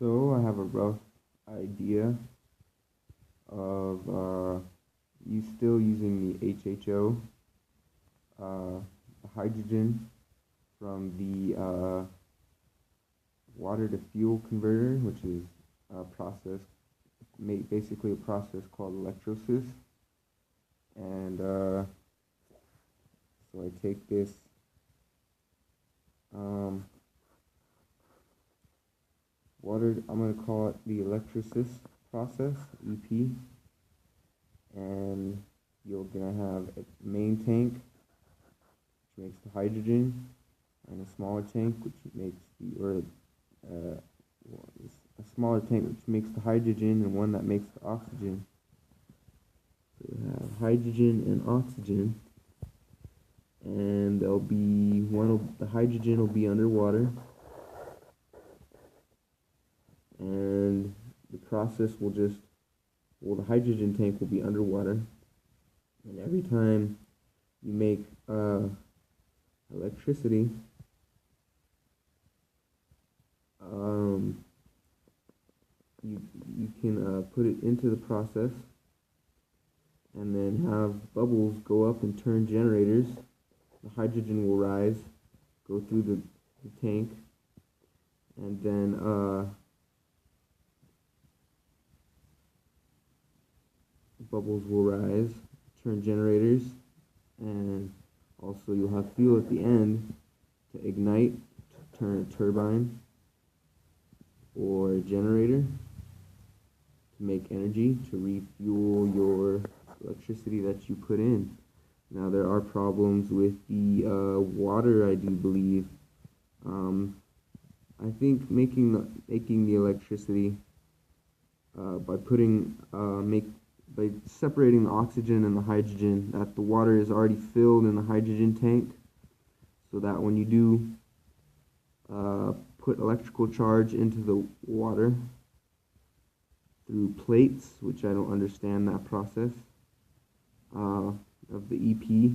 So I have a rough idea of you still using the HHO, hydrogen from the water to fuel converter, which is a process, basically a process called electrosis. And so I take this water, I'm going to call it the electrosis process, EP, and you're going to have a main tank, which makes the hydrogen, and a smaller tank, which makes a smaller tank which makes the hydrogen, and one that makes the oxygen. So you have hydrogen and oxygen, and there'll be the hydrogen will be underwater, and the process will the hydrogen tank will be underwater, and every time you make electricity, you can put it into the process and then have bubbles go up and turn generators. The hydrogen will rise, go through the tank, and then bubbles will rise, turn generators, and also you'll have fuel at the end to ignite, to turn a turbine or a generator, to make energy, to refuel your electricity that you put in. Now there are problems with the water, I do believe. I think making the electricity by separating the oxygen and the hydrogen, that the water is already filled in the hydrogen tank, so that when you do put electrical charge into the water through plates, which I don't understand that process of the EP,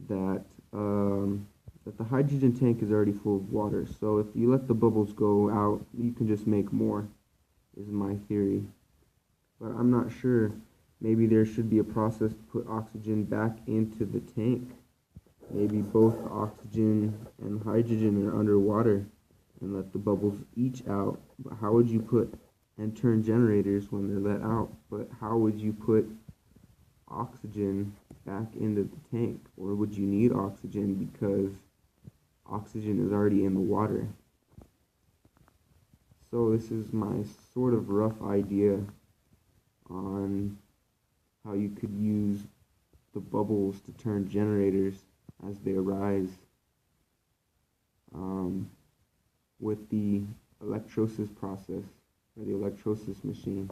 that the hydrogen tank is already full of water. So if you let the bubbles go out, you can just make more, is my theory. But I'm not sure. Maybe there should be a process to put oxygen back into the tank. Maybe both oxygen and hydrogen are underwater, and let the bubbles each out. But how would you put and turn generators when they're let out? But how would you put oxygen back into the tank? Or would you need oxygen because oxygen is already in the water? So this is my sort of rough idea on how you could use the bubbles to turn generators as they arise with the electrosis process, or the electrosis machine.